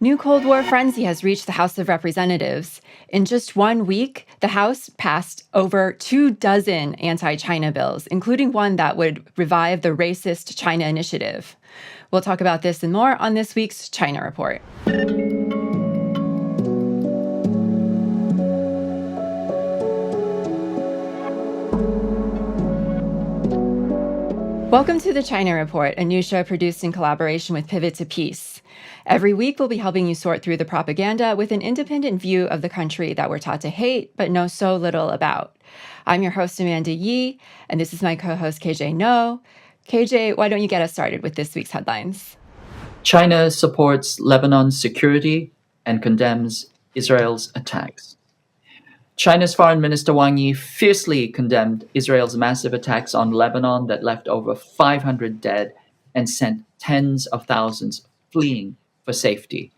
New Cold War frenzy has reached the House of Representatives. In just 1 week, the House passed over 24 anti-China bills, including one that would revive the racist China initiative. We'll talk about this and more on this week's China Report. Welcome to the China Report, a news show produced in collaboration with Pivot to Peace. Every week, we'll be helping you sort through the propaganda with an independent view of the country that we're taught to hate but know so little about. I'm your host, Amanda Yee, and this is my co-host, KJ Noh. KJ, why don't you get us started with this week's headlines? China supports Lebanon's security and condemns Israel's attacks. China's Foreign Minister Wang Yi fiercely condemned Israel's massive attacks on Lebanon that left over 500 dead and sent tens of thousands fleeing for safety.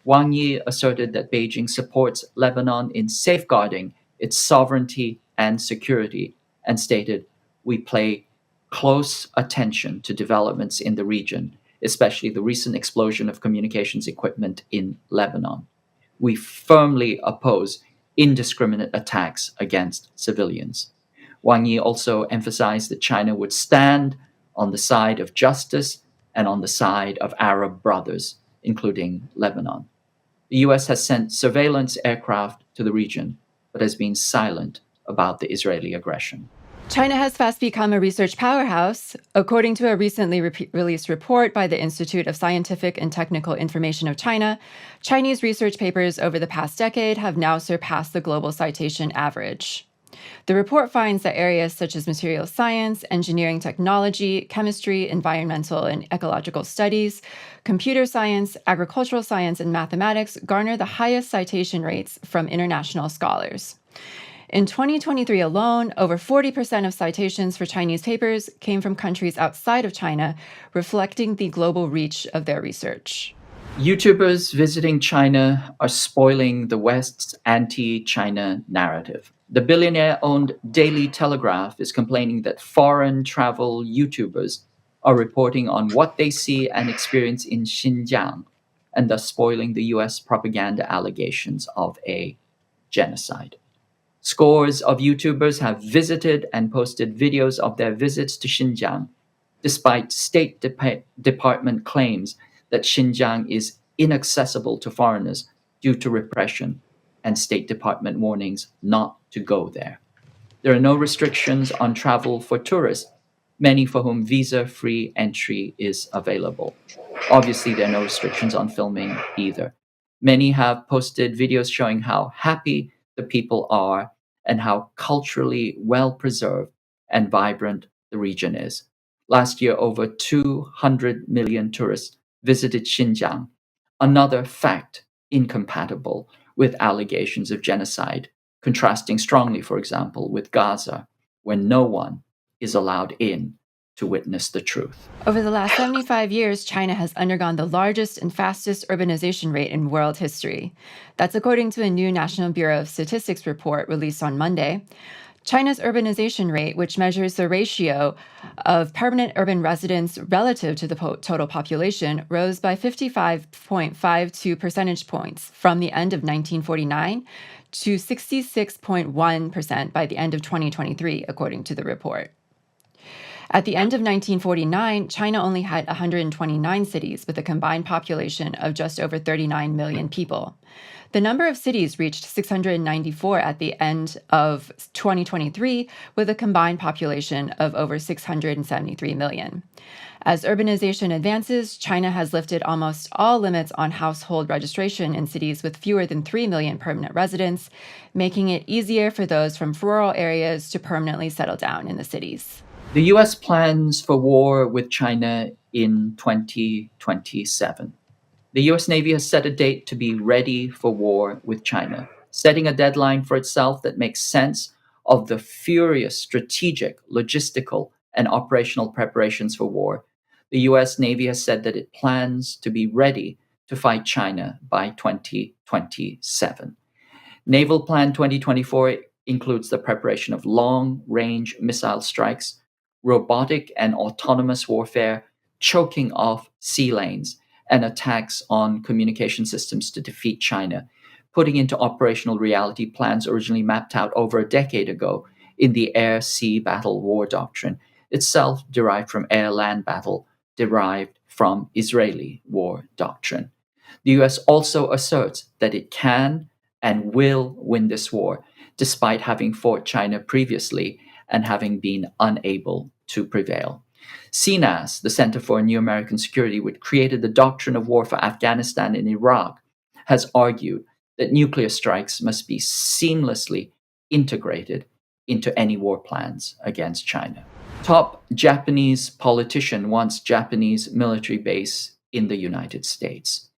Wang Yi asserted that Beijing supports Lebanon in safeguarding its sovereignty and security and stated, "We pay close attention to developments in the region, especially the recent explosion of communications equipment in Lebanon. We firmly oppose indiscriminate attacks against civilians." Wang Yi also emphasized that China would stand on the side of justice and on the side of Arab brothers, including Lebanon. The U.S. has sent surveillance aircraft to the region, but has been silent about the Israeli aggression. China has fast become a research powerhouse. According to a recently released report by the Institute of Scientific and Technical Information of China, Chinese research papers over the past decade have now surpassed the global citation average. The report finds that areas such as materials science, engineering technology, chemistry, environmental and ecological studies, computer science, agricultural science, and mathematics garner the highest citation rates from international scholars. In 2023 alone, over 40% of citations for Chinese papers came from countries outside of China, reflecting the global reach of their research. YouTubers visiting China are spoiling the West's anti-China narrative. The billionaire-owned Daily Telegraph is complaining that foreign travel YouTubers are reporting on what they see and experience in Xinjiang, and thus spoiling the U.S. propaganda allegations of a genocide. Scores of YouTubers have visited and posted videos of their visits to Xinjiang, despite State Department claims that Xinjiang is inaccessible to foreigners due to repression and State Department warnings not to go there. There are no restrictions on travel for tourists, many for whom visa-free entry is available. Obviously, there are no restrictions on filming either. Many have posted videos showing how happy the people are and how culturally well-preserved and vibrant the region is. Last year, over 200 million tourists visited Xinjiang, another fact incompatible with allegations of genocide, contrasting strongly, for example, with Gaza, where no one is allowed in to witness the truth. Over the last 75 years, China has undergone the largest and fastest urbanization rate in world history. That's according to a new National Bureau of Statistics report released on Monday. China's urbanization rate, which measures the ratio of permanent urban residents relative to the total population, rose by 55.52 percentage points from the end of 1949 to 66.1% by the end of 2023, according to the report. At the end of 1949, China only had 129 cities with a combined population of just over 39 million people. The number of cities reached 694 at the end of 2023, with a combined population of over 673 million. As urbanization advances, China has lifted almost all limits on household registration in cities with fewer than 3 million permanent residents, making it easier for those from rural areas to permanently settle down in the cities. The U.S. plans for war with China in 2027. The U.S. Navy has set a date to be ready for war with China, setting a deadline for itself that makes sense of the furious strategic, logistical, and operational preparations for war. The U.S. Navy has said that it plans to be ready to fight China by 2027. Naval Plan 2024 includes the preparation of long-range missile strikes, robotic and autonomous warfare, choking off sea lanes, and attacks on communication systems to defeat China, putting into operational reality plans originally mapped out over a decade ago in the air sea battle war doctrine, itself derived from air land battle, derived from Israeli war doctrine. The US also asserts that it can and will win this war, despite having fought China previously and having been unable to prevail. CNAS, the Center for New American Security, which created the doctrine of war for Afghanistan and Iraq, has argued that nuclear strikes must be seamlessly integrated into any war plans against China. Top Japanese politician wants Japanese military base in the United States.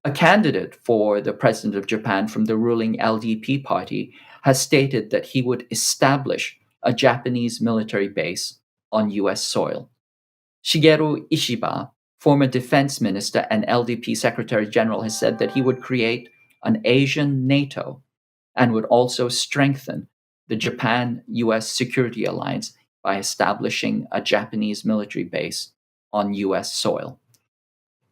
A candidate for the president of Japan from the ruling LDP party has stated that he would establish a Japanese military base on US soil. Shigeru Ishiba, former defense minister and LDP secretary general, has said that he would create an Asian NATO and would also strengthen the Japan US security alliance by establishing a Japanese military base on US soil.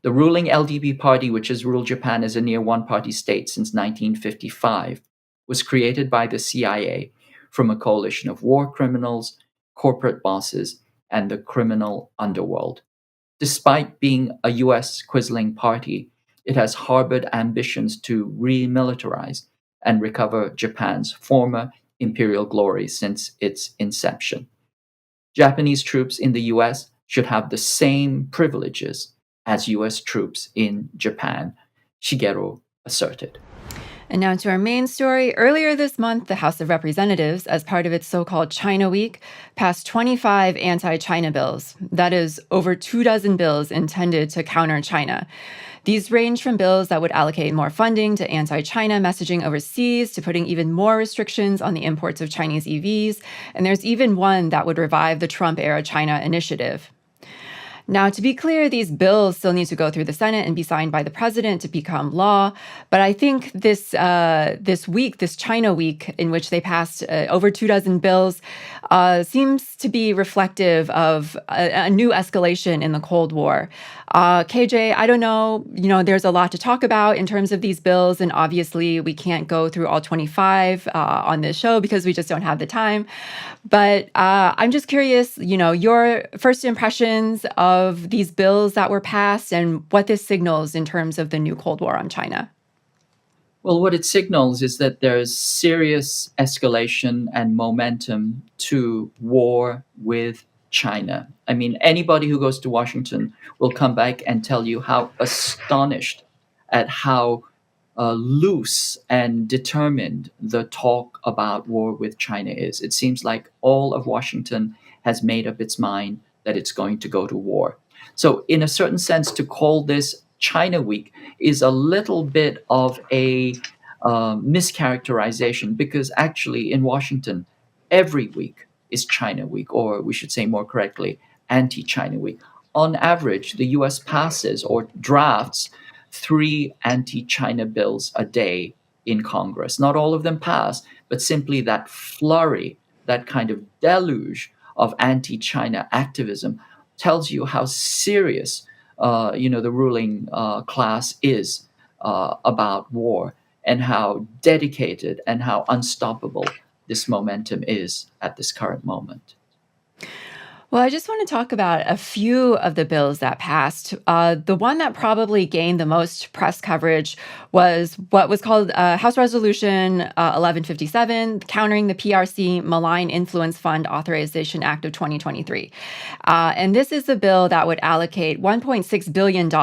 The ruling LDP party, which has ruled Japan as a near one party state since 1955, was created by the CIA from a coalition of war criminals, corporate bosses, and the criminal underworld. Despite being a US quizzling party, it has harbored ambitions to remilitarize and recover Japan's former imperial glory since its inception. Japanese troops in the US should have the same privileges as US troops in Japan, Shigeru asserted. And now to our main story. Earlier this month, the House of Representatives, as part of its so-called China Week, passed 25 anti-China bills. That is over 24 bills intended to counter China. These range from bills that would allocate more funding to anti-China messaging overseas to putting even more restrictions on the imports of Chinese EVs. And there's even one that would revive the Trump-era China initiative. Now, to be clear, these bills still need to go through the Senate and be signed by the president to become law. But I think this week, this China week, in which they passed over 24 bills, seems to be reflective of a new escalation in the Cold War. KJ, I don't know, there's a lot to talk about in terms of these bills, and obviously we can't go through all 25 on this show because we just don't have the time. But I'm just curious, your first impressions of these bills that were passed and what this signals in terms of the new Cold War on China. Well, what it signals is that there's serious escalation and momentum to war with China. I mean, anybody who goes to Washington will come back and tell you how astonished at how loose and determined the talk about war with China is. It seems like all of Washington has made up its mind that it's going to go to war. So, in a certain sense, to call this China Week is a little bit of a mischaracterization, because actually in Washington, every week is China Week, or we should say more correctly, Anti-China Week. On average, the US passes or drafts 3 anti-China bills a day in Congress. Not all of them pass, but simply that flurry, that kind of deluge of anti-China activism tells you how serious the ruling class is about war, and how dedicated and how unstoppable this momentum is at this current moment. Well, I just want to talk about a few of the bills that passed. The one that probably gained the most press coverage was what was called House Resolution 1157, countering the PRC Malign Influence Fund Authorization Act of 2023. And this is the bill that would allocate $1.6 billion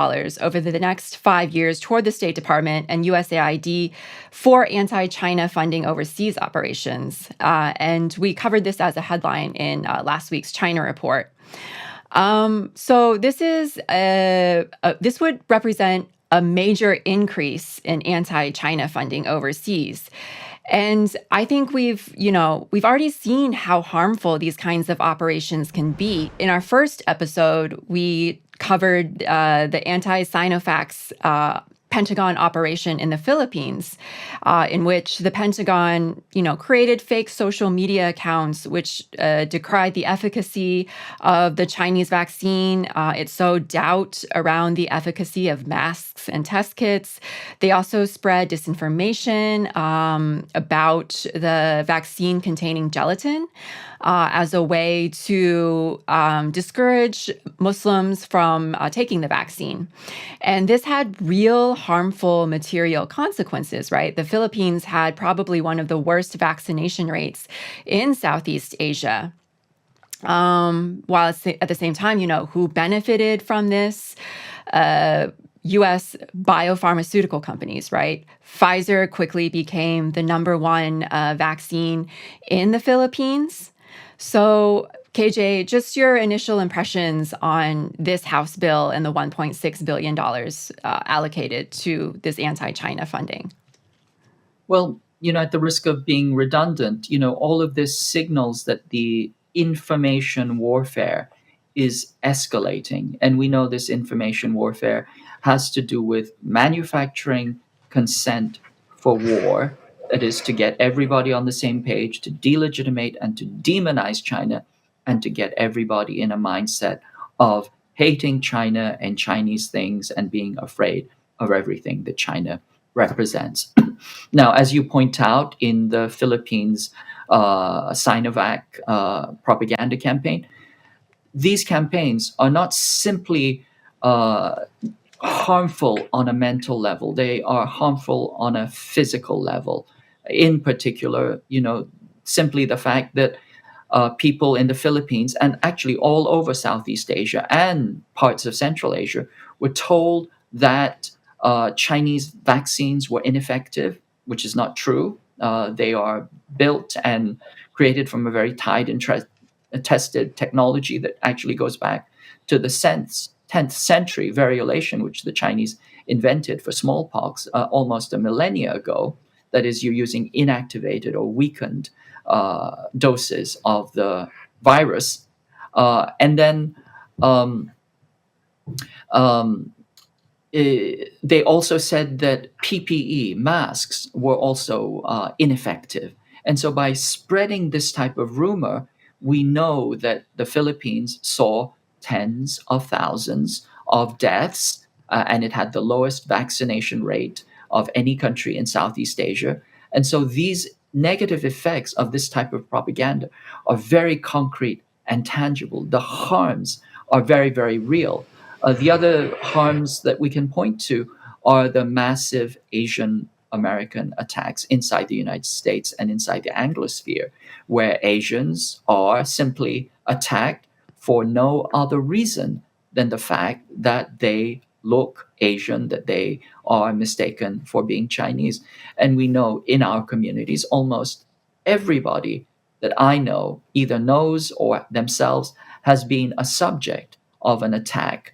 over the next 5 years toward the State Department and USAID for anti-China funding overseas operations. And we covered this as a headline in last week's China report. So this would represent a major increase in anti-China funding overseas. And I think we've already seen how harmful these kinds of operations can be. In our first episode, we covered the anti-Sinovac Pentagon operation in the Philippines, in which the Pentagon, created fake social media accounts which decried the efficacy of the Chinese vaccine. It sowed doubt around the efficacy of masks and test kits. They also spread disinformation about the vaccine containing gelatin as a way to discourage Muslims from taking the vaccine. And this had real harmful material consequences, right? The Philippines had probably one of the worst vaccination rates in Southeast Asia. While at the same time, who benefited from this? U.S. biopharmaceutical companies, right? Pfizer quickly became the number one vaccine in the Philippines. So, KJ, just your initial impressions on this House bill and the $1.6 billion allocated to this anti-China funding. Well, at the risk of being redundant, all of this signals that the information warfare is escalating. And we know this information warfare has to do with manufacturing consent for war. That is to get everybody on the same page, to delegitimate and to demonize China, and to get everybody in a mindset of hating China and Chinese things and being afraid of everything that China represents. Now, as you point out in the Philippines Sinovac propaganda campaign, these campaigns are not simply harmful on a mental level, they are harmful on a physical level. In particular, simply the fact that people in the Philippines and actually all over Southeast Asia and parts of Central Asia were told that Chinese vaccines were ineffective, which is not true. They are built and created from a very tied and tested technology that actually goes back to the 10th century variolation, which the Chinese invented for smallpox almost a millennia ago. That is, you're using inactivated or weakened doses of the virus. And then they also said that PPE masks were also ineffective. And so by spreading this type of rumor, we know that the Philippines saw tens of thousands of deaths, and it had the lowest vaccination rate of any country in Southeast Asia. And so these negative effects of this type of propaganda are very concrete and tangible. The harms are very, very real. The other harms that we can point to are the massive Asian American attacks inside the United States and inside the Anglosphere, where Asians are simply attacked for no other reason than the fact that they look Asian, that they are mistaken for being Chinese. And we know in our communities, almost everybody that I know either knows or themselves has been a subject of an attack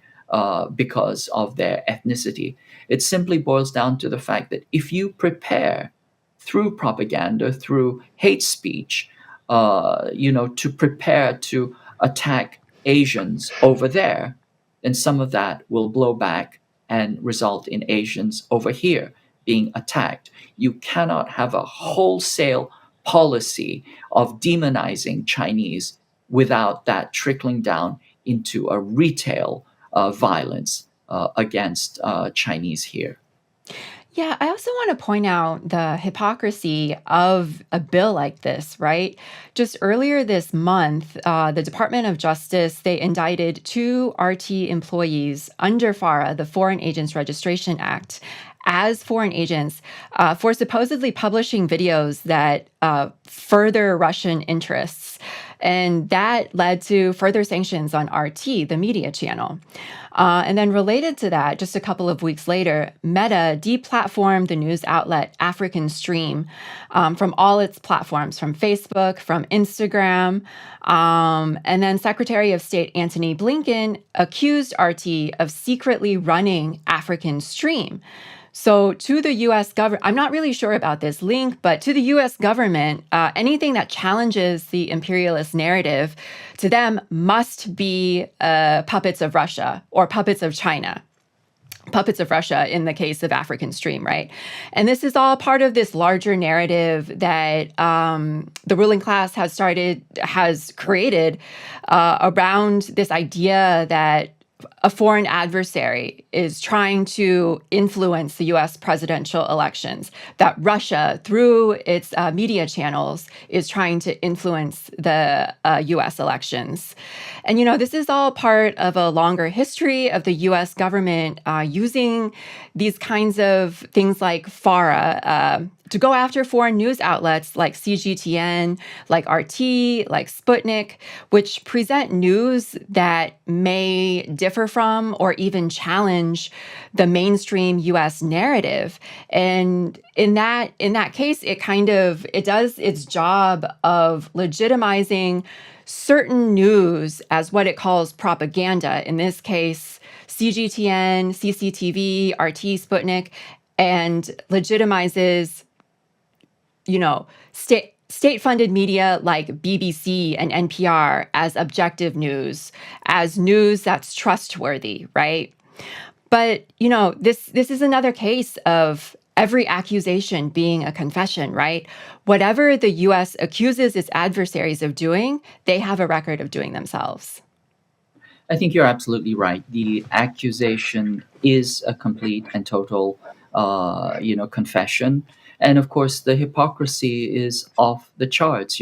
because of their ethnicity. It simply boils down to the fact that if you prepare through propaganda, through hate speech, to prepare to attack Asians over there, then some of that will blow back and result in Asians over here being attacked. You cannot have a wholesale policy of demonizing Chinese without that trickling down into a retail violence against Chinese here. Yeah, I also want to point out the hypocrisy of a bill like this, right? Just earlier this month, the Department of Justice, they indicted 2 RT employees under FARA, the Foreign Agents Registration Act, as foreign agents for supposedly publishing videos that further Russian interests. And that led to further sanctions on RT, the media channel. And then related to that, just a couple of weeks later, Meta deplatformed the news outlet African Stream from all its platforms, from Facebook, from Instagram. And then Secretary of State Antony Blinken accused RT of secretly running African Stream. So to the U.S. government, I'm not really sure about this link, but to the U.S. government, anything that challenges the imperialist narrative to them must be puppets of Russia or puppets of China. puppets of Russia in the case of African Stream, right? And this is all part of this larger narrative that the ruling class has created around this idea that a foreign adversary is trying to influence the US presidential elections, that Russia, through its media channels, is trying to influence the US elections. And, this is all part of a longer history of the US government using these kinds of things like FARA to go after foreign news outlets like CGTN, like RT, like Sputnik, which present news that may differ from or even challenge the mainstream US narrative. And in that case, it does its job of legitimizing certain news as what it calls propaganda. In this case, CGTN, CCTV, RT, Sputnik, and legitimizes state-funded media like BBC and NPR as objective news, as news that's trustworthy, right? But this is another case of every accusation being a confession, right? Whatever the U.S. accuses its adversaries of doing, they have a record of doing themselves. I think you're absolutely right. The accusation is a complete and total, confession. And of course, the hypocrisy is off the charts.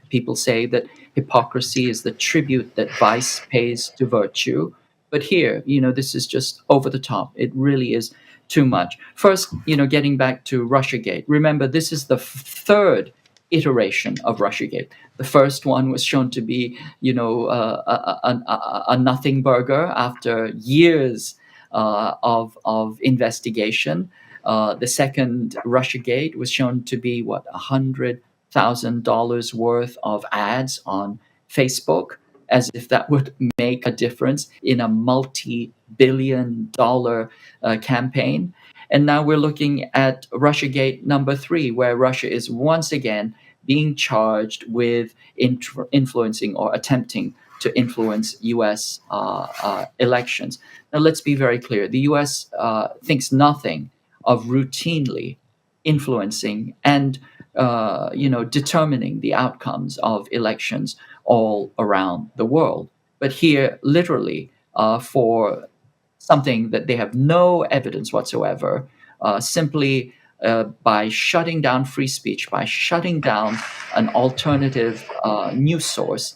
People say that hypocrisy is the tribute that vice pays to virtue. But here, this is just over the top. It really is too much. First, getting back to Russiagate. Remember, this is the third iteration of Russiagate. The first one was shown to be, a nothing burger after years of investigation. The second Russiagate was shown to be $100,000 worth of ads on Facebook, as if that would make a difference in a multi-billion-dollar campaign. And now we're looking at Russiagate number 3, where Russia is once again being charged with influencing or attempting to influence U.S. Elections. Now, let's be very clear. The U.S. Thinks nothing of routinely influencing and determining the outcomes of elections all around the world. But here, literally, for something that they have no evidence whatsoever, simply by shutting down free speech, by shutting down an alternative news source,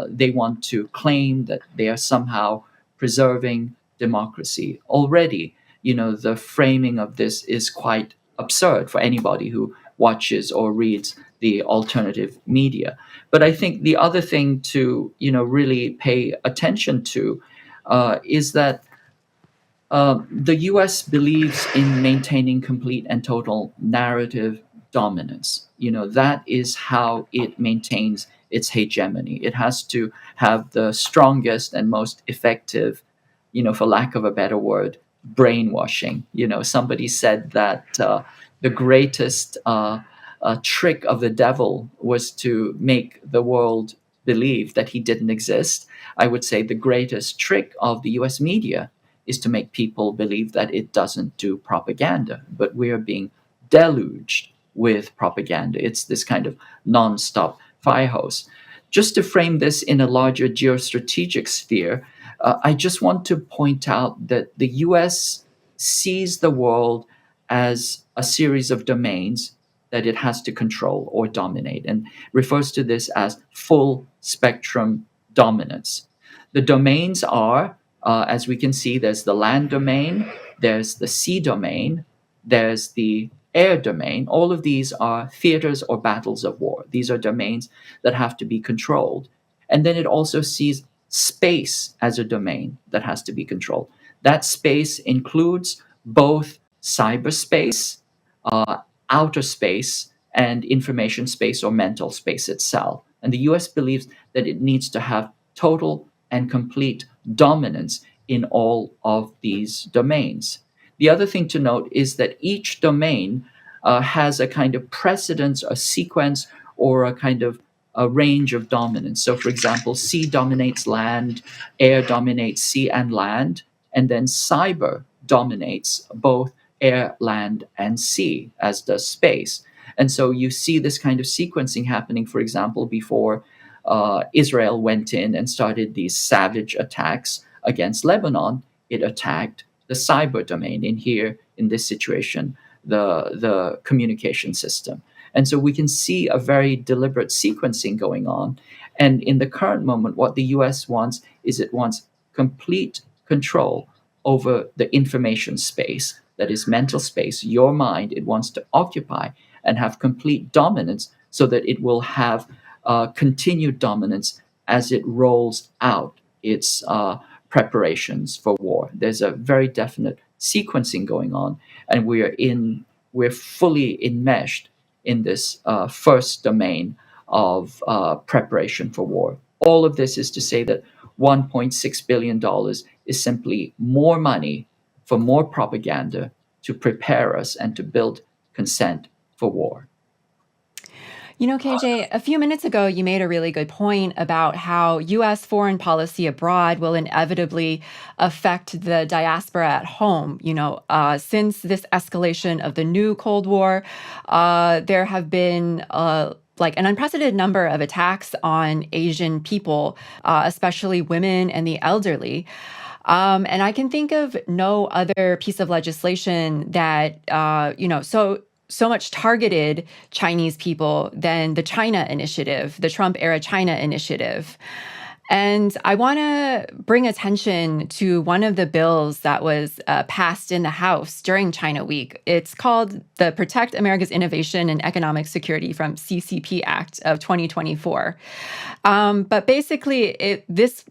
they want to claim that they are somehow preserving democracy. Already, the framing of this is quite absurd for anybody who watches or reads the alternative media. But I think the other thing to really pay attention to is that the U.S. believes in maintaining complete and total narrative dominance. That is how it maintains its hegemony. It has to have the strongest and most effective, for lack of a better word, brainwashing. Somebody said that the greatest trick of the devil was to make the world believe that he didn't exist. I would say the greatest trick of the US media is to make people believe that it doesn't do propaganda. But we are being deluged with propaganda. It's this kind of nonstop fire hose. Just to frame this in a larger geostrategic sphere, I just want to point out that the US sees the world as a series of domains that it has to control or dominate, and refers to this as full spectrum dominance. The domains are, as we can see, there's the land domain, there's the sea domain, there's the air domain. All of these are theaters or battles of war. These are domains that have to be controlled. And then it also sees space as a domain that has to be controlled. That space includes both cyberspace, outer space, and information space or mental space itself. And the US believes that it needs to have total and complete dominance in all of these domains. The other thing to note is that each domain has a kind of precedence, a sequence, or a kind of a range of dominance. So, for example, sea dominates land, air dominates sea and land, and then cyber dominates both air, land, and sea, as does space. And so you see this kind of sequencing happening, for example, before Israel went in and started these savage attacks against Lebanon. It attacked the cyber domain in here, in this situation, the communication system. And so we can see a very deliberate sequencing going on. And in the current moment, what the US wants is it wants complete control over the information space, that is mental space, your mind. It wants to occupy and have complete dominance so that it will have continued dominance as it rolls out its preparations for war. There's a very definite sequencing going on, and we're fully enmeshed in this first domain of preparation for war. All of this is to say that $1.6 billion is simply more money for more propaganda to prepare us and to build consent for war. You know, KJ, a few minutes ago, you made a really good point about how U.S. foreign policy abroad will inevitably affect the diaspora at home. Since this escalation of the new Cold War, there have been like an unprecedented number of attacks on Asian people, especially women and the elderly. And I can think of no other piece of legislation that, so much targeted Chinese people than the China initiative, the Trump era China initiative. And I want to bring attention to one of the bills that was passed in the House during China Week. It's called the Protect America's Innovation and Economic Security from CCP Act of 2024. But basically, this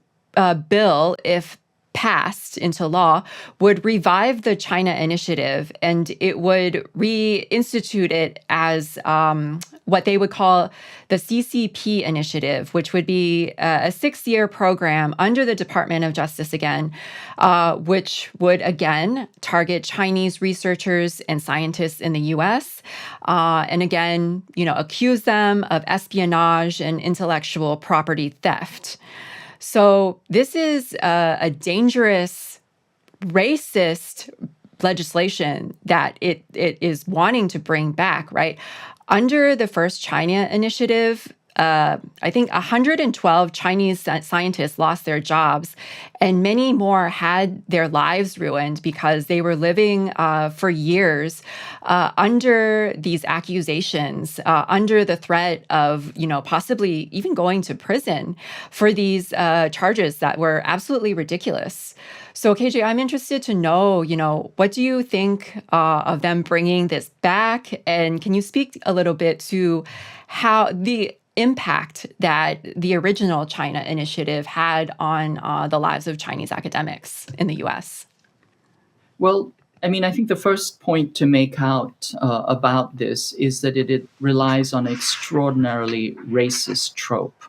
bill, if passed into law, would revive the China initiative, and it would reinstitute it as what they would call the CCP initiative, which would be a 6-year program under the Department of Justice again, which would again target Chinese researchers and scientists in the U.S. And again, accuse them of espionage and intellectual property theft. So this is a dangerous, racist legislation that it is wanting to bring back, right? Under the first China initiative, I think 112 Chinese scientists lost their jobs, and many more had their lives ruined because they were living for years under these accusations, under the threat of, possibly even going to prison for these charges that were absolutely ridiculous. So, KJ, I'm interested to know, what do you think of them bringing this back? And can you speak a little bit to how the impact that the original China initiative had on the lives of Chinese academics in the U.S.? Well, I think the first point to make out about this is that it relies on an extraordinarily racist trope.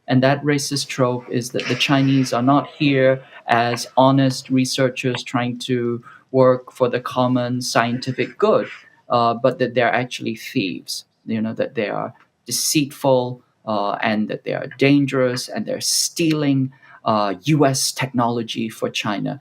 And that racist trope is that the Chinese are not here as honest researchers trying to work for the common scientific good, but that they're actually thieves, that they are deceitful and that they are dangerous and they're stealing U.S. technology for China.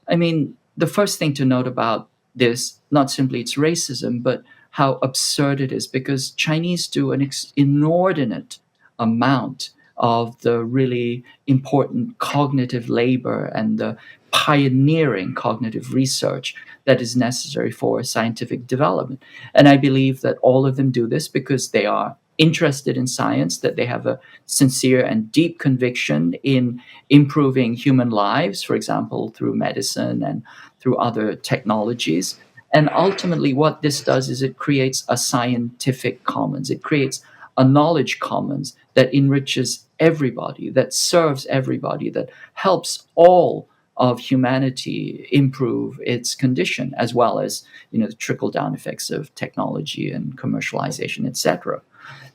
The first thing to note about this, not simply its racism, but how absurd it is, because Chinese do an inordinate amount of the really important cognitive labor and the pioneering cognitive research that is necessary for scientific development. And I believe that all of them do this because they are interested in science, that they have a sincere and deep conviction in improving human lives, for example, through medicine and through other technologies. And ultimately, what this does is it creates a scientific commons. It creates a knowledge commons that enriches everybody, that serves everybody, that helps all of humanity improve its condition, as well as the trickle-down effects of technology and commercialization, etc.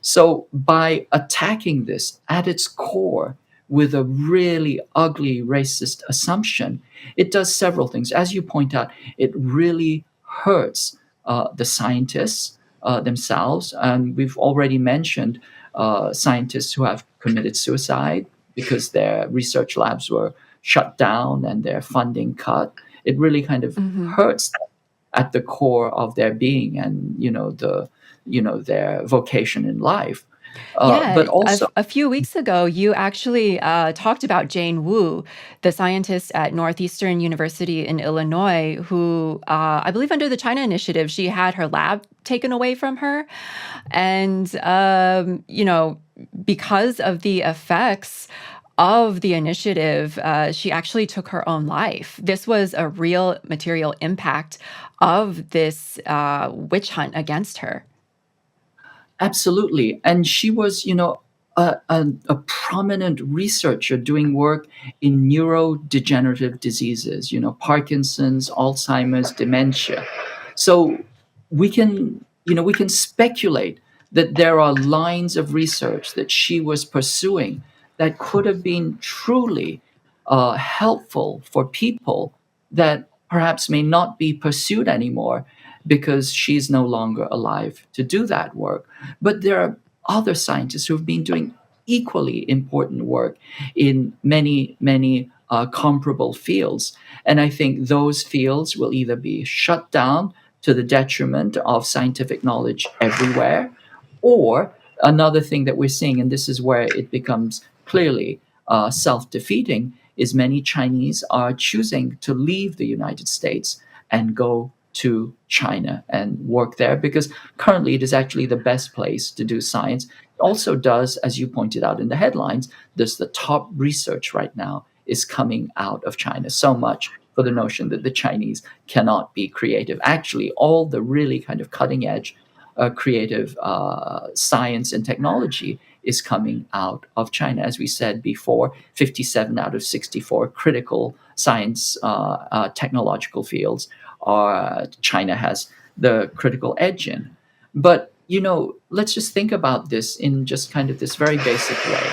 So by attacking this at its core with a really ugly racist assumption, it does several things. As you point out, it really hurts the scientists themselves. And we've already mentioned scientists who have committed suicide because their research labs were shut down and their funding cut. It really kind of Mhm. hurts them at the core of their being and their vocation in life. Yeah, But also, a few weeks ago, you actually talked about Jane Wu, the scientist at Northeastern University in Illinois, who I believe under the China Initiative, she had her lab taken away from her. And, because of the effects of the initiative, she actually took her own life. This was a real material impact of this witch hunt against her. absolutely. And she was, a prominent researcher doing work in neurodegenerative diseases, Parkinson's, Alzheimer's, dementia. So we can speculate that there are lines of research that she was pursuing that could have been truly helpful for people that perhaps may not be pursued anymore because she's no longer alive to do that work. But there are other scientists who have been doing equally important work in many, many comparable fields. And I think those fields will either be shut down to the detriment of scientific knowledge everywhere, or another thing that we're seeing, and this is where it becomes clearly self defeating, is many Chinese are choosing to leave the United States and go to China and work there because currently it is actually the best place to do science. It also does, as you pointed out in the headlines, there's the top research right now is coming out of China. So much for the notion that the Chinese cannot be creative. Actually, all the really kind of cutting edge creative science and technology is coming out of China. As we said before, 57 out of 64 critical science technological fields China has the critical edge in. But let's just think about this in just kind of this very basic way.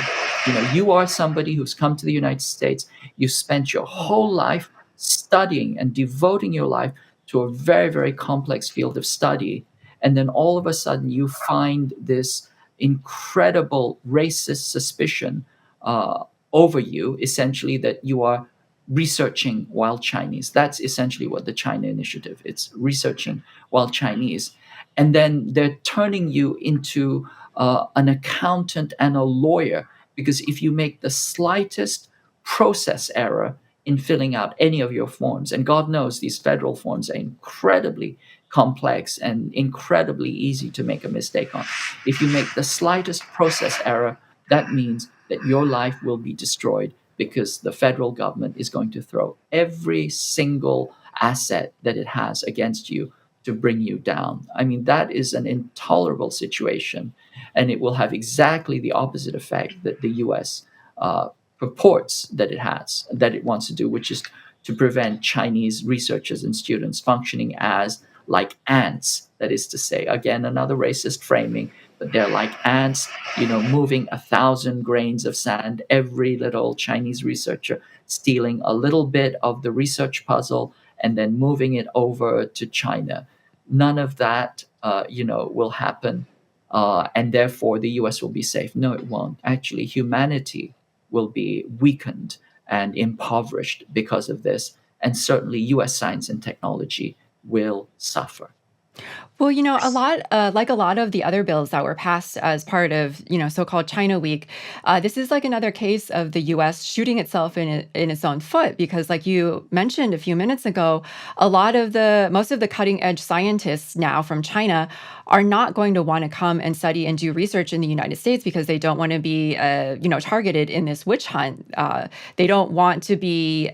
You are somebody who's come to the United States. You spent your whole life studying and devoting your life to a very, very complex field of study. And then all of a sudden, you find this incredible racist suspicion over you, essentially, that you are researching while Chinese. That's essentially what the China Initiative. It's researching while Chinese, and then they're turning you into an accountant and a lawyer because if you make the slightest process error in filling out any of your forms, and God knows these federal forms are incredibly complex and incredibly easy to make a mistake on. If you make the slightest process error, that means that your life will be destroyed because the federal government is going to throw every single asset that it has against you to bring you down. I mean, that is an intolerable situation, and it will have exactly the opposite effect that the US purports that it wants to do, which is to prevent Chinese researchers and students functioning as like ants. That is to say, again, another racist framing, but they're like ants, moving 1,000 grains of sand, every little Chinese researcher stealing a little bit of the research puzzle and then moving it over to China. None of that, will happen. And therefore, the US will be safe. No, it won't. Actually, humanity will be weakened and impoverished because of this. And certainly, US science and technology will suffer. Well, like a lot of the other bills that were passed as part of, so-called China Week, this is like another case of the U.S. shooting itself in its own foot because, like you mentioned a few minutes ago, most of the cutting edge scientists now from China are not going to want to come and study and do research in the United States because they don't want to be, targeted in this witch hunt. They don't want to be,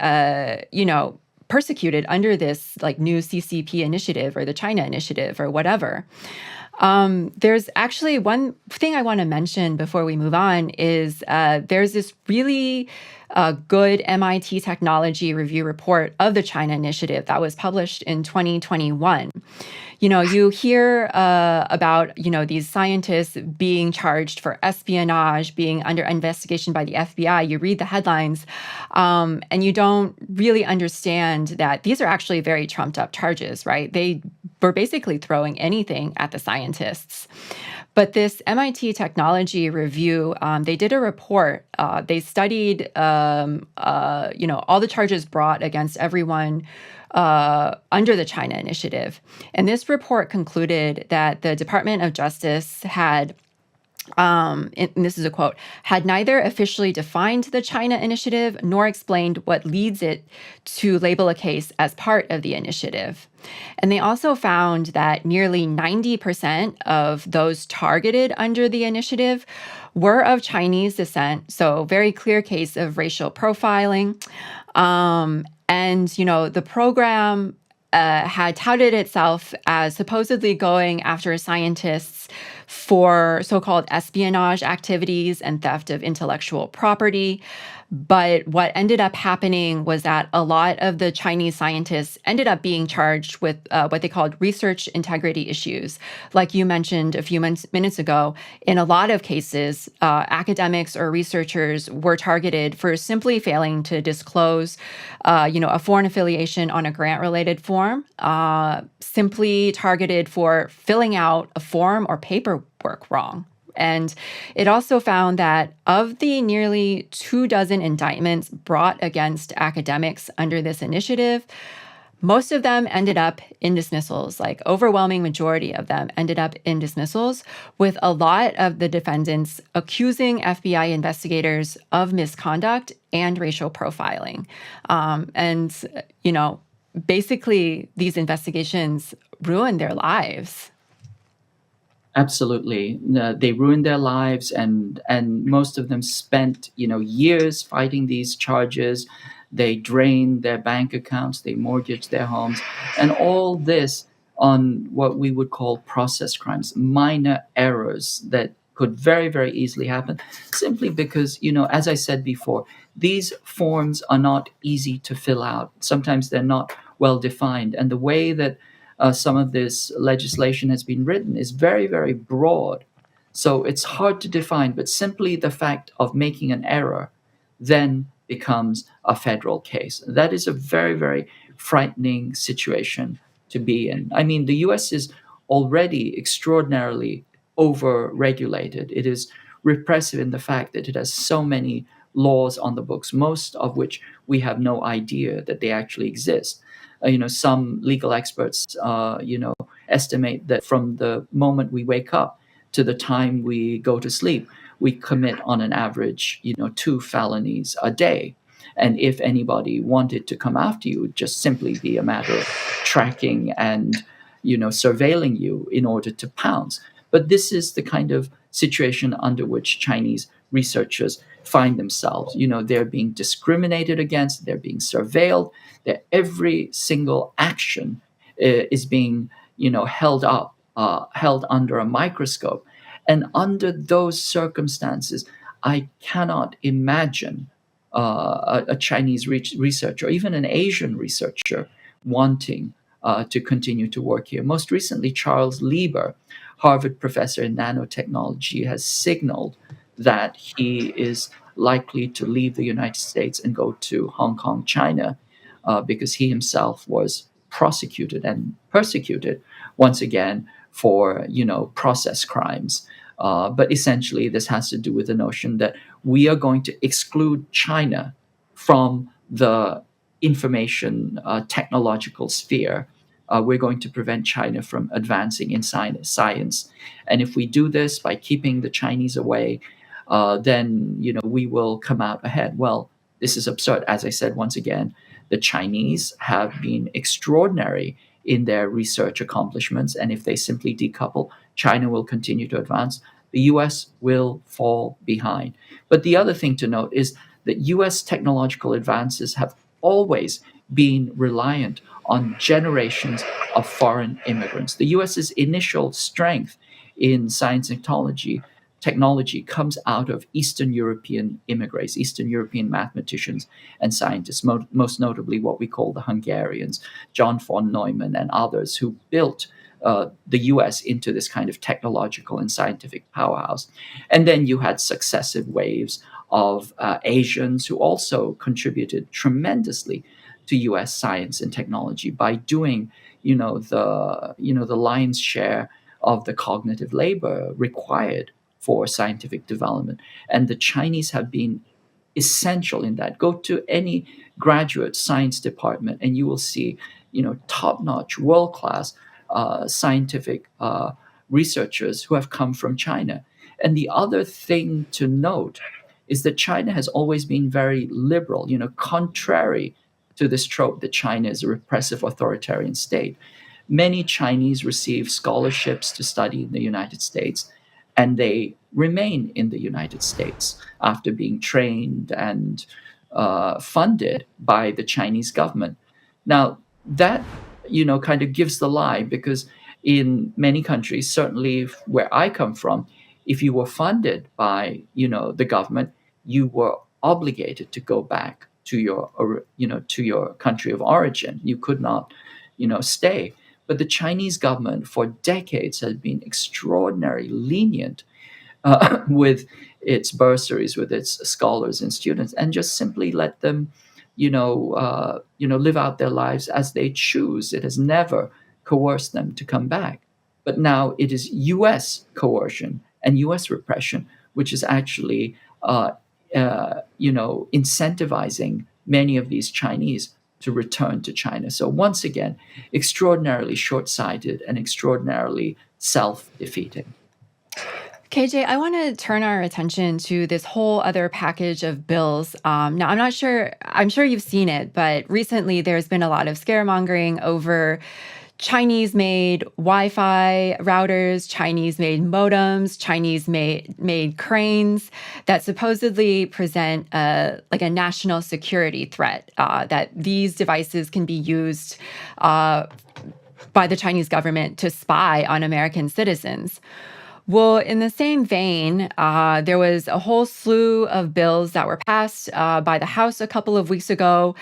persecuted under this like new CCP initiative or the China initiative or whatever. There's actually one thing I want to mention before we move on is there's this really good MIT technology review report of the China initiative that was published in 2021. You hear about, these scientists being charged for espionage, being under investigation by the FBI. You read the headlines, and you don't really understand that these are actually very trumped up charges, right? They were basically throwing anything at the scientists. But this MIT Technology Review, they did a report. They studied, all the charges brought against everyone under the China Initiative. And this report concluded that the Department of Justice had, and this is a quote, had neither officially defined the China Initiative nor explained what leads it to label a case as part of the initiative. And they also found that nearly 90% of those targeted under the initiative were of Chinese descent, so very clear case of racial profiling. The program had touted itself as supposedly going after scientists for so-called espionage activities and theft of intellectual property. But what ended up happening was that a lot of the Chinese scientists ended up being charged with what they called research integrity issues. Like you mentioned a few minutes ago, in a lot of cases, academics or researchers were targeted for simply failing to disclose, a foreign affiliation on a grant-related form, simply targeted for filling out a form or paperwork wrong. And it also found that of the nearly 24 indictments brought against academics under this initiative, most of them ended up in dismissals, like overwhelming majority of them ended up in dismissals, with a lot of the defendants accusing FBI investigators of misconduct and racial profiling. Basically, these investigations ruined their lives. Absolutely. They ruined their lives, and most of them spent, years fighting these charges. They drained their bank accounts, they mortgaged their homes, and all this on what we would call process crimes, minor errors that could very, very easily happen, simply because, as I said before, these forms are not easy to fill out. Sometimes they're not well defined, and the way that some of this legislation has been written is very, very broad. So it's hard to define, but simply the fact of making an error then becomes a federal case. That is a very, very frightening situation to be in. I mean, the US is already extraordinarily over-regulated. It is repressive in the fact that it has so many laws on the books, most of which we have no idea that they actually exist. Some legal experts, estimate that from the moment we wake up to the time we go to sleep, we commit on an average, 2 felonies a day. And if anybody wanted to come after you, it would just simply be a matter of tracking and, surveilling you in order to pounce. But this is the kind of situation under which Chinese researchers find themselves. They're being discriminated against, they're being surveilled, that every single action is being, held up, held under a microscope. And under those circumstances, I cannot imagine a Chinese researcher, or even an Asian researcher, wanting to continue to work here. Most recently, Charles Lieber, Harvard professor in nanotechnology, has signaled that he is likely to leave the United States and go to Hong Kong, China, because he himself was prosecuted and persecuted once again for, process crimes. But essentially, this has to do with the notion that we are going to exclude China from the information technological sphere. We're going to prevent China from advancing in science. And if we do this by keeping the Chinese away, then we will come out ahead. Well, this is absurd. As I said, once again, the Chinese have been extraordinary in their research accomplishments, and if they simply decouple, China will continue to advance. The US will fall behind. But the other thing to note is that US technological advances have always been reliant on generations of foreign immigrants. The US's initial strength in science and technology comes out of Eastern European immigrants, Eastern European mathematicians and scientists, most notably what we call the Hungarians, John von Neumann and others, who built the US into this kind of technological and scientific powerhouse. And then you had successive waves of Asians who also contributed tremendously to US science and technology by doing, the lion's share of the cognitive labor required for scientific development. And the Chinese have been essential in that. Go to any graduate science department and you will see, top-notch, world-class scientific researchers who have come from China. And the other thing to note is that China has always been very liberal, contrary to this trope that China is a repressive authoritarian state. Many Chinese receive scholarships to study in the United States, and they remain in the United States after being trained and funded by the Chinese government. Now, that kind of gives the lie, because in many countries, certainly where I come from, if you were funded by the government, you were obligated to go back to your country of origin. You could not stay. But the Chinese government for decades has been extraordinarily lenient with its bursaries, with its scholars and students, and just simply let them, live out their lives as they choose. It has never coerced them to come back. But now it is U.S. coercion and U.S. repression, which is actually, incentivizing many of these Chinese to return to China. So once again, extraordinarily short-sighted and extraordinarily self-defeating. KJ, I want to turn our attention to this whole other package of bills. Now, I'm sure you've seen it, but recently there's been a lot of scaremongering over Chinese-made Wi-Fi routers, Chinese-made modems, Chinese-made cranes that supposedly present like a national security threat, that these devices can be used by the Chinese government to spy on American citizens. Well, in the same vein, there was a whole slew of bills that were passed by the House a couple of weeks ago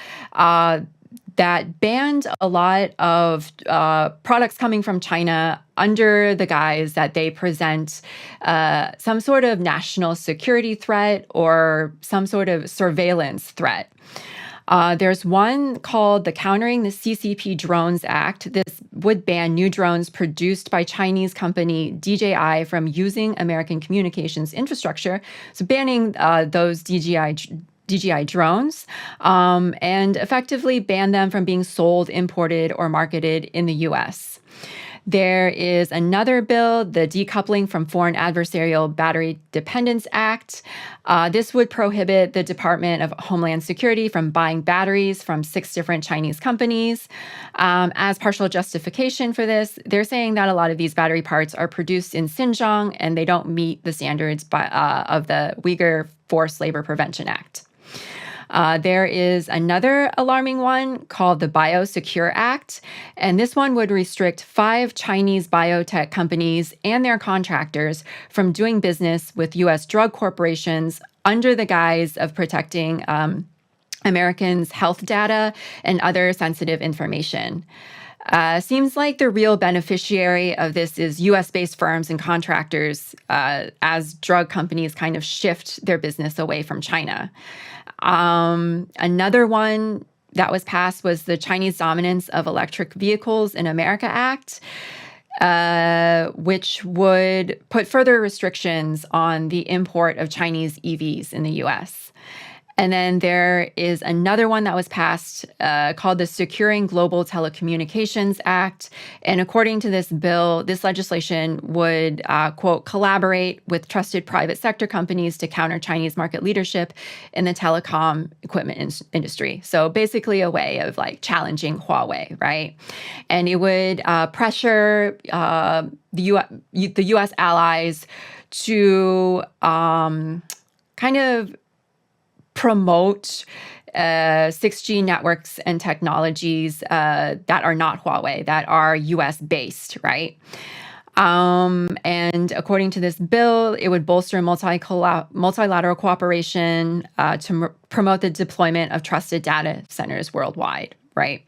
that banned a lot of products coming from China under the guise that they present some sort of national security threat or some sort of surveillance threat. There's one called the Countering the CCP Drones Act. This would ban new drones produced by Chinese company DJI from using American communications infrastructure. So banning those DJI drones and effectively ban them from being sold, imported, or marketed in the U.S. There is another bill, the Decoupling from Foreign Adversarial Battery Dependence Act. This would prohibit the Department of Homeland Security from buying batteries from 6 different Chinese companies. As partial justification for this, they're saying that a lot of these battery parts are produced in Xinjiang and they don't meet the standards of the Uyghur Forced Labor Prevention Act. There is another alarming one called the Biosecure Act, and this one would restrict 5 Chinese biotech companies and their contractors from doing business with U.S. drug corporations under the guise of protecting Americans' health data and other sensitive information. Seems like the real beneficiary of this is U.S.-based firms and contractors as drug companies kind of shift their business away from China. Another one that was passed was the Chinese Dominance of Electric Vehicles in America Act, which would put further restrictions on the import of Chinese EVs in the U.S. And then there is another one that was passed called the Securing Global Telecommunications Act. And according to this bill, this legislation would, quote, collaborate with trusted private sector companies to counter Chinese market leadership in the telecom equipment industry. So basically a way of like challenging Huawei, right? And it would pressure the U.S. allies to kind of promote 6G networks and technologies that are not Huawei, that are US-based, right? And according to this bill, it would bolster multilateral cooperation to promote the deployment of trusted data centers worldwide, right?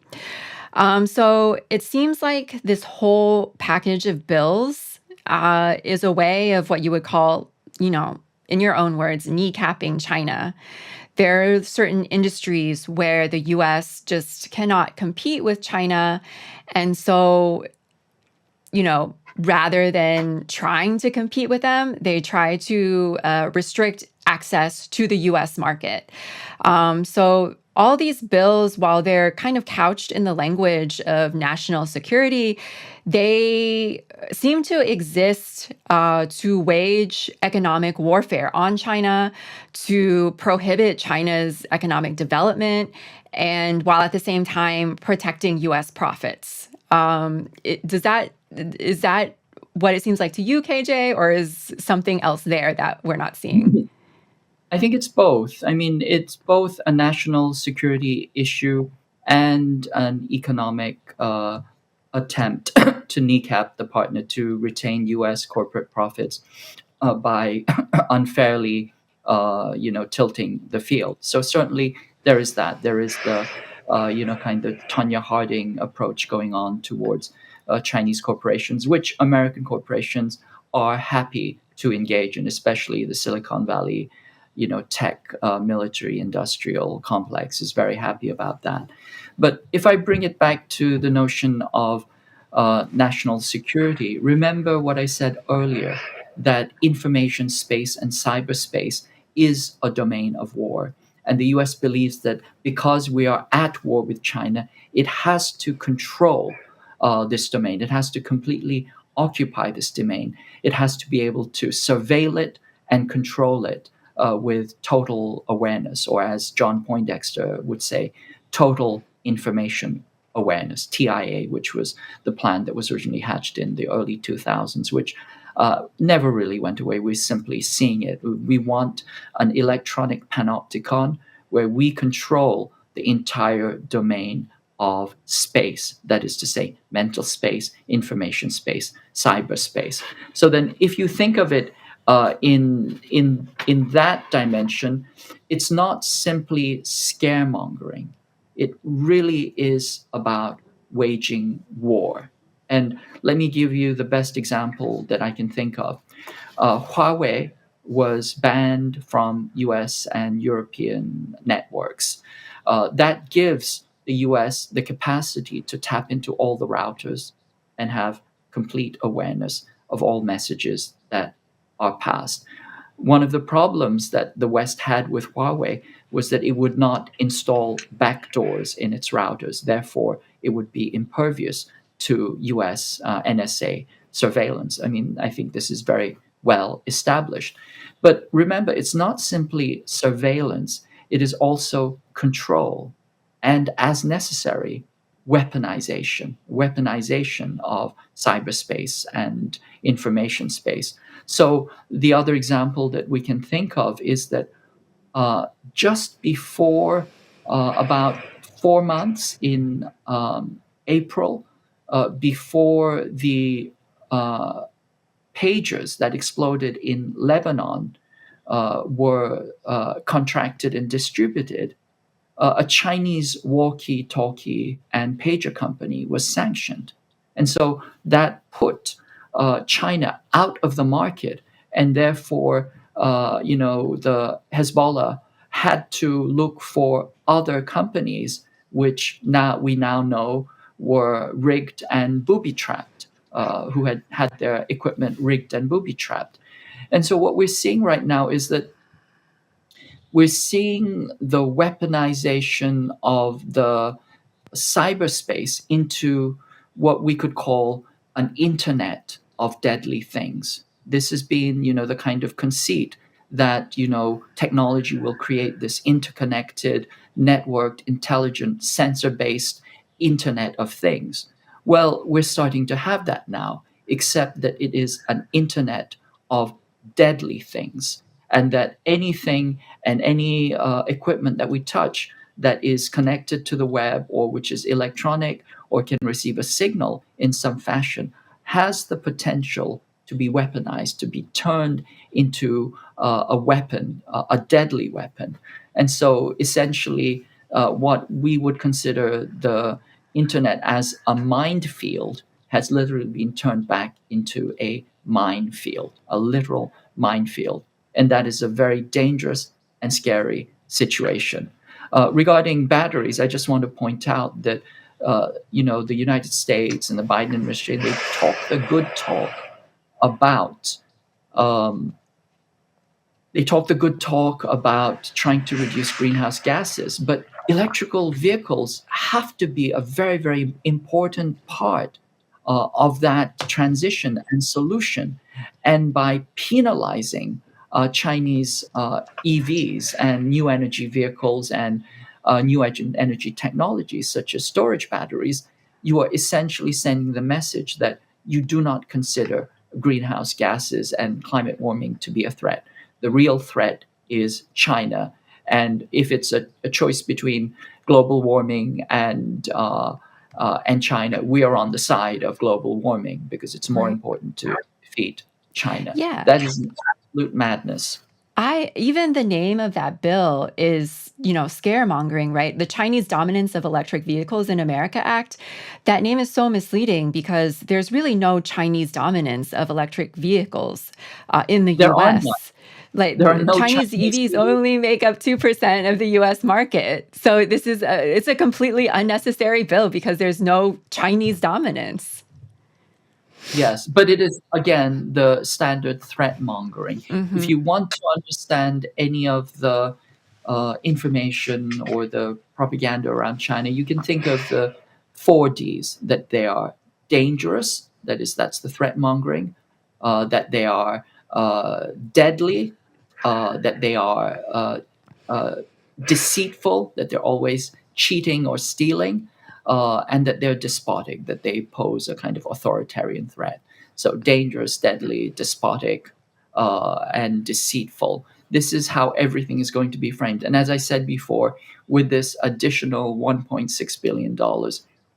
So it seems like this whole package of bills is a way of what you would call, in your own words, kneecapping China. There are certain industries where the U.S. just cannot compete with China. And so, rather than trying to compete with them, they try to restrict access to the US market. So all these bills, while they're kind of couched in the language of national security, they seem to exist to wage economic warfare on China, to prohibit China's economic development, and while at the same time protecting US profits. Is that what it seems like to you, KJ, or is something else there that we're not seeing? I think it's both. I mean, it's both a national security issue and an economic attempt to kneecap the partner to retain U.S. corporate profits by unfairly, tilting the field. So certainly there is that. There is the, kind of Tanya Harding approach going on towards Chinese corporations, which American corporations are happy to engage in, especially the Silicon Valley, tech, military, industrial complex is very happy about that. But if I bring it back to the notion of national security, remember what I said earlier, that information space and cyberspace is a domain of war. And the US believes that because we are at war with China, it has to control this domain. It has to completely occupy this domain. It has to be able to surveil it and control it with total awareness, or as John Poindexter would say, total information awareness, TIA, which was the plan that was originally hatched in the early 2000s, which never really went away. We're simply seeing it. We want an electronic panopticon where we control the entire domain of space, that is to say, mental space, information space, cyberspace. So then, if you think of it in that dimension, it's not simply scaremongering. It really is about waging war. And let me give you the best example that I can think of. Huawei was banned from US and European networks. That gives the US the capacity to tap into all the routers and have complete awareness of all messages that are passed. One of the problems that the West had with Huawei was that it would not install backdoors in its routers. Therefore, it would be impervious to US NSA surveillance. I mean, I think this is very well established. But remember, it's not simply surveillance, it is also control and, as necessary, weaponization of cyberspace and information space. So the other example that we can think of is that just before about 4 months in April, before the pagers that exploded in Lebanon were contracted and distributed, a Chinese walkie talkie and pager company was sanctioned. And so that put China out of the market. And therefore, the Hezbollah had to look for other companies, which we now know were rigged and booby trapped, who had their equipment rigged and booby trapped. And so what we're seeing right now is that we're seeing the weaponization of the cyberspace into what we could call an internet of deadly things. This has been, the kind of conceit that, technology will create this interconnected, networked, intelligent, sensor-based internet of things. Well, we're starting to have that now, except that it is an internet of deadly things, and that anything and any equipment that we touch that is connected to the web or which is electronic or can receive a signal in some fashion has the potential to be weaponized, to be turned into a weapon, a deadly weapon. And so essentially, what we would consider the internet as a minefield has literally been turned back into a minefield, a literal minefield. And that is a very dangerous and scary situation. Regarding batteries, I just want to point out that the United States and the Biden administration, they talk the good talk about um, trying to reduce greenhouse gases, but electrical vehicles have to be a very, very important part of that transition and solution. And by penalizing Chinese EVs and new energy vehicles and energy technologies such as storage batteries, you are essentially sending the message that you do not consider greenhouse gases and climate warming to be a threat. The real threat is China. And if it's a choice between global warming and China, we are on the side of global warming because it's more Right. important to defeat China. Yeah. That is absolute madness. Even the name of that bill is, scaremongering, right? The Chinese Dominance of Electric Vehicles in America Act. That name is so misleading because there's really no Chinese dominance of electric vehicles in the There are none. US. Like There are the no Chinese Chinese EVs EVs. only make up 2% of the US market. So it's a completely unnecessary bill because there's no Chinese dominance. Yes, but it is again the standard threat mongering. If Hmm. you want to understand any of the information or the propaganda around China, you can think of the 4Ds: that they are dangerous, that's the threat mongering, that they are deadly, that they are uh, deceitful, that they're always cheating or stealing, and that they're despotic, that they pose a kind of authoritarian threat. So dangerous, deadly, despotic, and deceitful. This is how everything is going to be framed. And as I said before, with this additional $1.6 billion,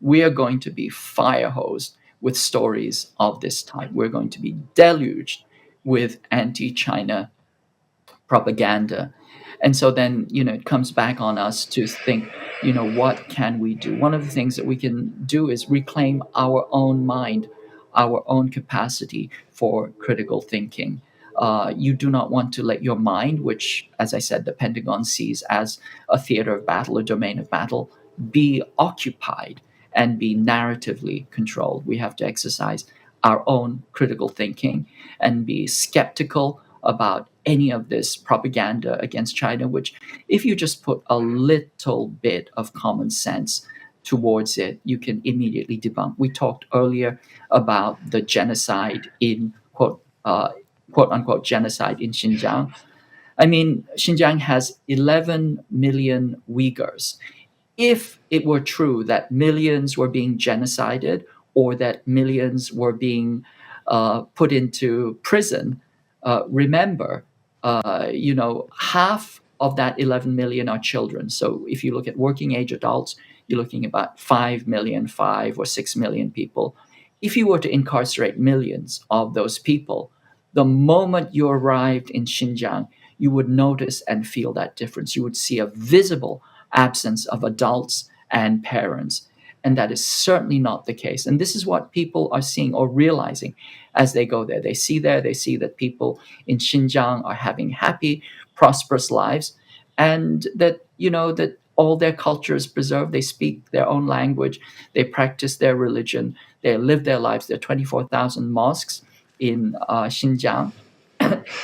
we are going to be fire hosed with stories of this type. We're going to be deluged with anti-China propaganda. And so then, it comes back on us to think, what can we do? One of the things that we can do is reclaim our own mind, our own capacity for critical thinking. You do not want to let your mind, which, as I said, the Pentagon sees as a theater of battle, a domain of battle, be occupied and be narratively controlled. We have to exercise our own critical thinking and be skeptical about any of this propaganda against China, which, if you just put a little bit of common sense towards it, you can immediately debunk. We talked earlier about the genocide in quote unquote genocide in Xinjiang. I mean, Xinjiang has 11 million Uyghurs. If it were true that millions were being genocided or that millions were being put into prison, remember, half of that 11 million are children. So if you look at working age adults, you're looking about 5 million, 5 or 6 million people. If you were to incarcerate millions of those people, the moment you arrived in Xinjiang, you would notice and feel that difference. You would see a visible absence of adults and parents. And that is certainly not the case. And this is what people are seeing or realizing as they go there. They see that people in Xinjiang are having happy, prosperous lives, and that all their culture is preserved. They speak their own language, they practice their religion, they live their lives. There are 24,000 mosques in Xinjiang,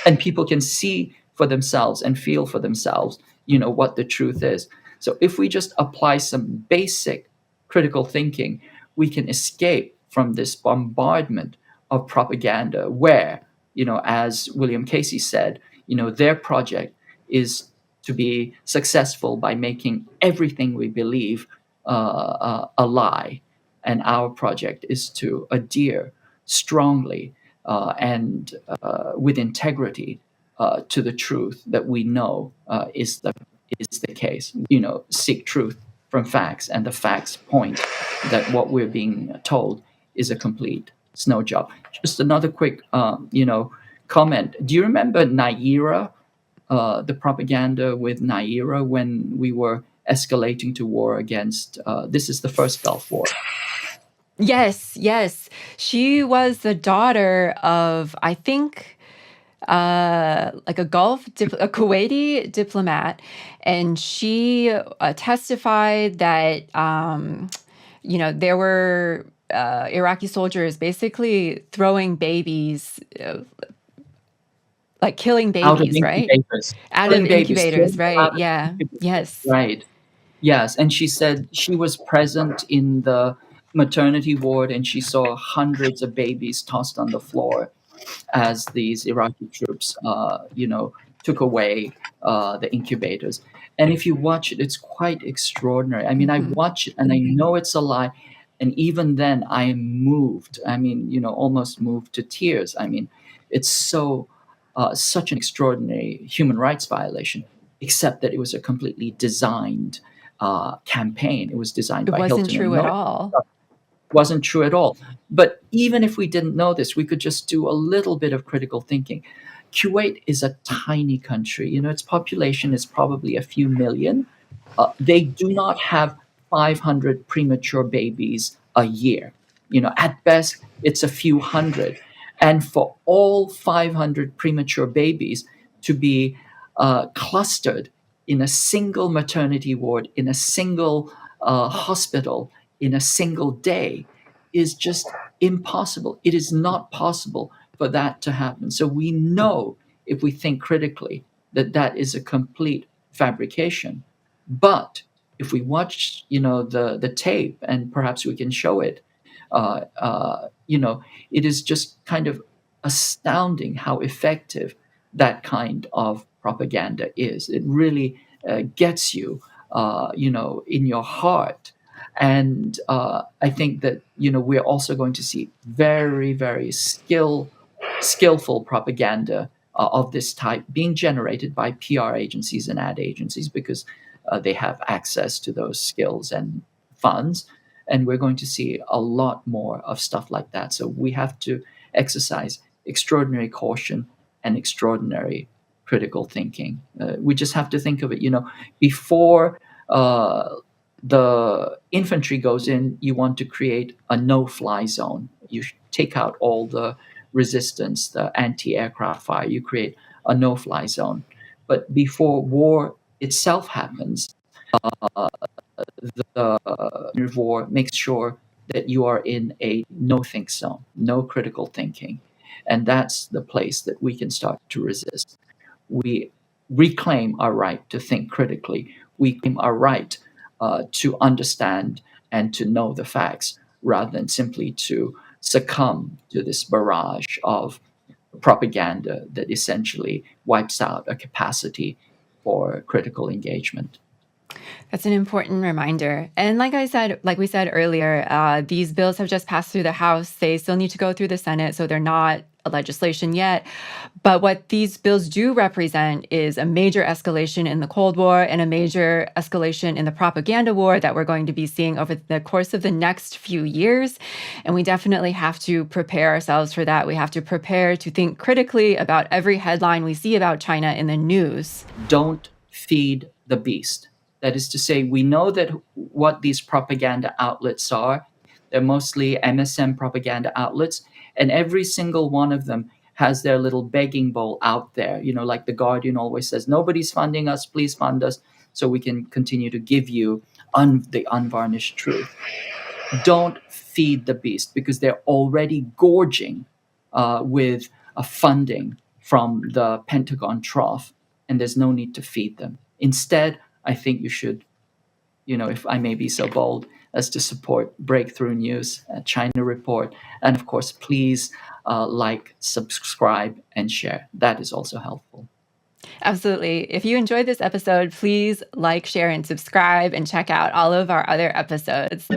and people can see for themselves and feel for themselves, what the truth is. So if we just apply some basic critical thinking, we can escape from this bombardment of propaganda where, as William Casey said, their project is to be successful by making everything we believe a lie. And our project is to adhere strongly and with integrity to the truth that we know is the case. Seek truth from facts, and the facts point that what we're being told is a complete snow job. Just another quick, comment. Do you remember Naira, the propaganda with Naira when we were escalating to war against? This is the first Gulf War. Yes, yes. She was the daughter of, I think, like a Kuwaiti diplomat, and she testified that There were Iraqi soldiers basically throwing babies, like killing Out of babies, right? incubators, Out of killing babies, incubators, throwing them right? out of Yeah. incubators, Yes. right? Yes, and she said she was present in the maternity ward and she saw hundreds of babies tossed on the floor as these Iraqi troops, took away the incubators. And if you watch it, it's quite extraordinary. I mean, I Hmm. watch it and I know it's a lie. And even then, I am moved. I mean, almost moved to tears. I mean, it's such an extraordinary human rights violation, except that it was a completely designed campaign. It was designed It by wasn't Hilton and true at Knowles. all. Wasn't true at all. But even if we didn't know this, we could just do a little bit of critical thinking. Kuwait is a tiny country. Its population is probably a few million. They do not have 500 premature babies a year. At best, it's a few hundred. And for all 500 premature babies to be clustered in a single maternity ward, in a single hospital, in a single day is just impossible. It is not possible for that to happen. So we know, if we think critically, that that is a complete fabrication. But if we watch, the tape, and perhaps we can show it, it is just kind of astounding how effective that kind of propaganda is. It really gets you, in your heart. And I think that we're also going to see very, very skillful propaganda of this type being generated by PR agencies and ad agencies because they have access to those skills and funds. And we're going to see a lot more of stuff like that. So we have to exercise extraordinary caution and extraordinary critical thinking. We just have to think of it, before the infantry goes in, you want to create a no-fly zone. You take out all the resistance, the anti-aircraft fire. You create a no-fly zone. But before war itself happens, the war makes sure that you are in a no-think zone, no critical thinking. And that's the place that we can start to resist. We reclaim our right to think critically. We claim our right to understand and to know the facts rather than simply to succumb to this barrage of propaganda that essentially wipes out a capacity for critical engagement. That's an important reminder. And like we said earlier, these bills have just passed through the House. They still need to go through the Senate, so they're not a legislation yet. But what these bills do represent is a major escalation in the Cold War and a major escalation in the propaganda war that we're going to be seeing over the course of the next few years. And we definitely have to prepare ourselves for that. We have to prepare to think critically about every headline we see about China in the news. Don't feed the beast. That is to say, we know that what these propaganda outlets are. They're mostly MSM propaganda outlets, and every single one of them has their little begging bowl out there. Like The Guardian always says, nobody's funding us, please fund us so we can continue to give you the unvarnished truth. Don't feed the beast because they're already gorging with funding from the Pentagon trough, and there's no need to feed them. Instead, I think you should, if I may be so bold, as to support Breakthrough News, China Report, and of course, please like, subscribe, and share. That is also helpful. Absolutely. If you enjoyed this episode, please like, share, and subscribe, and check out all of our other episodes.